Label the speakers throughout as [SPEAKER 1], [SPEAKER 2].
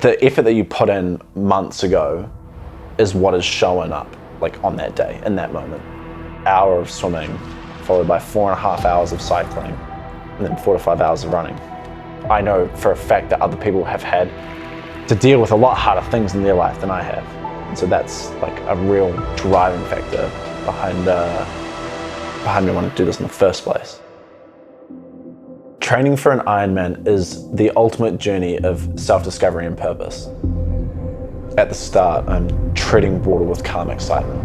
[SPEAKER 1] the effort that you put in months ago is what is showing up like on that day, in that moment. Hour of swimming, followed by 4.5 hours of cycling, and then 4 to 5 hours of running. I know for a fact that other people have had to deal with a lot harder things in their life than I have. And so that's like a real driving factor behind me wanting to do this in the first place. Training for an Ironman is the ultimate journey of self-discovery and purpose. At the start, I'm treading water with calm excitement,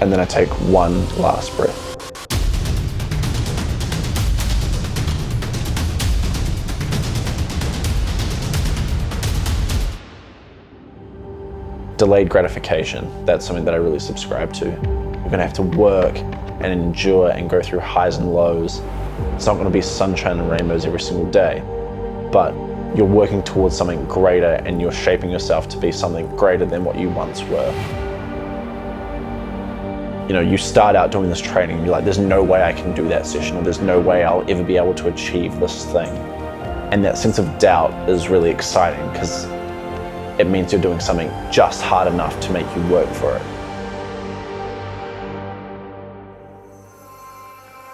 [SPEAKER 1] and then I take one last breath. Delayed gratification, that's something that I really subscribe to. You're gonna have to work and endure and go through highs and lows. It's not gonna be sunshine and rainbows every single day, but you're working towards something greater and you're shaping yourself to be something greater than what you once were. You know, you start out doing this training and you're like, there's no way I can do that session, or there's no way I'll ever be able to achieve this thing. And that sense of doubt is really exciting because it means you're doing something just hard enough to make you work for it.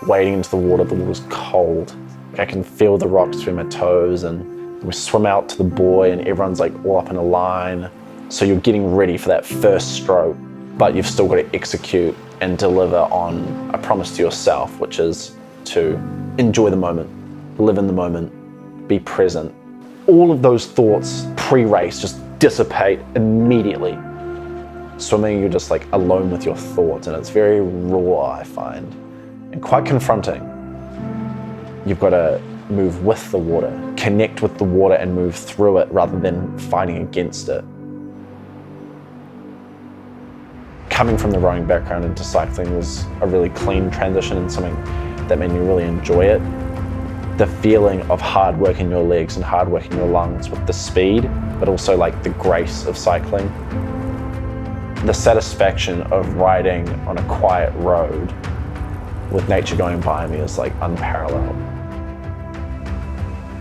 [SPEAKER 1] Wading into the water's cold. I can feel the rocks through my toes, and we swim out to the buoy and everyone's like all up in a line. So you're getting ready for that first stroke, but you've still got to execute and deliver on a promise to yourself, which is to enjoy the moment, live in the moment, be present. All of those thoughts pre-race just dissipate immediately. Swimming, you're just like alone with your thoughts, and it's very raw, I find, and quite confronting. You've got to move with the water, connect with the water and move through it rather than fighting against it. Coming from the rowing background into cycling was a really clean transition and something that made me really enjoy it. The feeling of hard work in your legs and hard work in your lungs with the speed, but also like the grace of cycling. The satisfaction of riding on a quiet road with nature going by me is like unparalleled.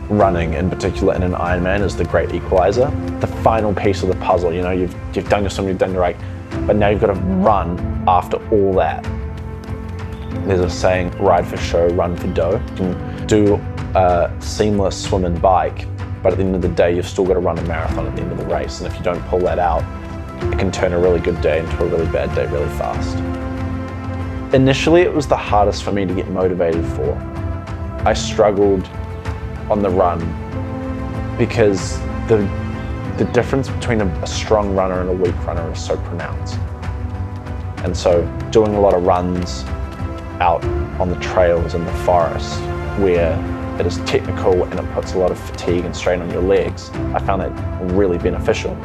[SPEAKER 1] Running in particular in an Ironman is the great equalizer. The final piece of the puzzle, you know, you've done your swim, you've done your rake, but now you've got to run after all that. There's a saying, ride for show, run for dough. You can do a seamless swim and bike, but at the end of the day, you've still got to run a marathon at the end of the race. And if you don't pull that out, it can turn a really good day into a really bad day really fast. Initially, it was the hardest for me to get motivated for. I struggled on the run because the difference between a strong runner and a weak runner is so pronounced. And so doing a lot of runs out on the trails in the forest where it is technical and it puts a lot of fatigue and strain on your legs, I found that really beneficial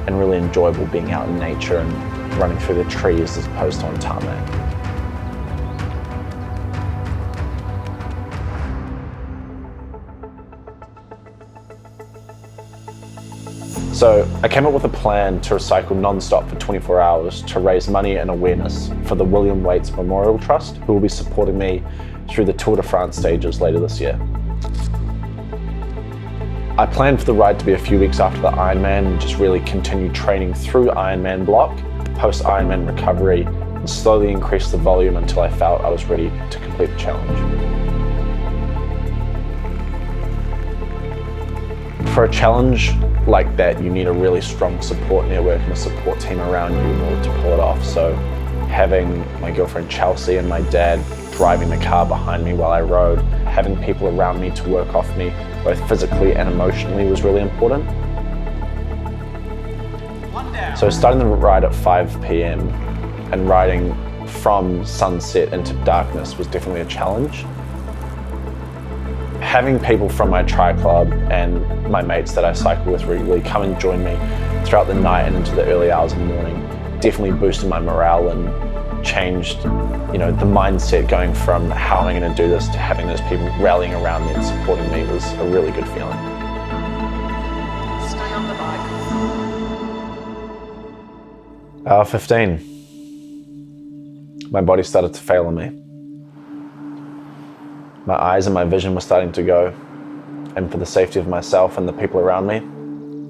[SPEAKER 1] and really enjoyable, being out in nature and running through the trees as opposed to on tarmac. So I came up with a plan to recycle non-stop for 24 hours to raise money and awareness for the William Waits Memorial Trust, who will be supporting me through the Tour de France stages later this year. I planned for the ride to be a few weeks after the Ironman and just really continue training through Ironman block, post-Ironman recovery, and slowly increase the volume until I felt I was ready to complete the challenge. For a challenge like that, you need a really strong support network and a support team around you in order to pull it off. So having my girlfriend Chelsea and my dad driving the car behind me while I rode, having people around me to work off me, both physically and emotionally, was really important. So starting the ride at 5 p.m. and riding from sunset into darkness was definitely a challenge. Having people from my tri club and my mates that I cycle with regularly come and join me throughout the night and into the early hours of the morning definitely boosted my morale and changed, you know, the mindset. Going from how am I going to do this to having those people rallying around me and supporting me was a really good feeling.
[SPEAKER 2] Stay on the bike.
[SPEAKER 1] 15. My body started to fail on me. My eyes and my vision were starting to go, and for the safety of myself and the people around me,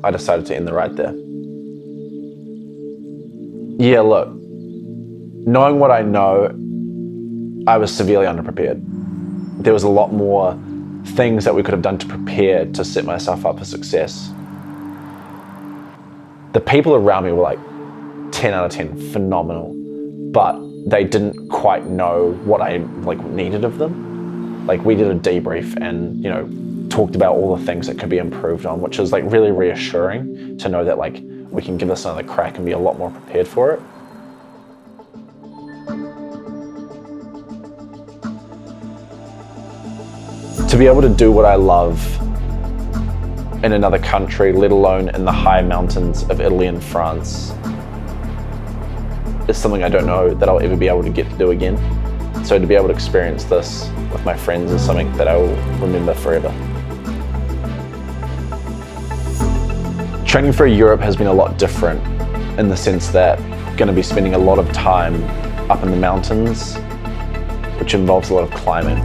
[SPEAKER 1] I decided to end the ride there. Yeah, look, knowing what I know, I was severely underprepared. There was a lot more things that we could have done to prepare to set myself up for success. The people around me were like 10 out of 10, phenomenal, but they didn't quite know what I needed of them. Like, we did a debrief and, you know, talked about all the things that could be improved on, which is like really reassuring to know that like we can give this another crack and be a lot more prepared for it. To be able to do what I love in another country, let alone in the high mountains of Italy and France, is something I don't know that I'll ever be able to get to do again. So to be able to experience this with my friends is something that I will remember forever. Training for Europe has been a lot different in the sense that I'm going to be spending a lot of time up in the mountains, which involves a lot of climbing.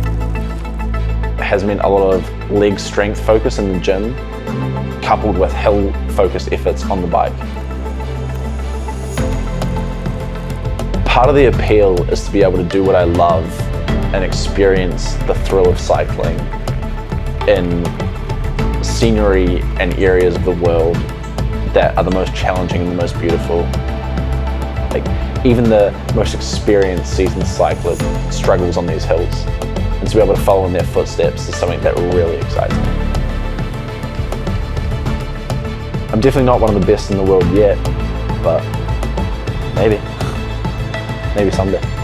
[SPEAKER 1] It has meant a lot of leg strength focus in the gym, coupled with hill focused efforts on the bike. Part of the appeal is to be able to do what I love and experience the thrill of cycling in scenery and areas of the world that are the most challenging and the most beautiful. Like, even the most experienced seasoned cyclist struggles on these hills, and to be able to follow in their footsteps is something that really excites me. I'm definitely not one of the best in the world yet, but maybe someday.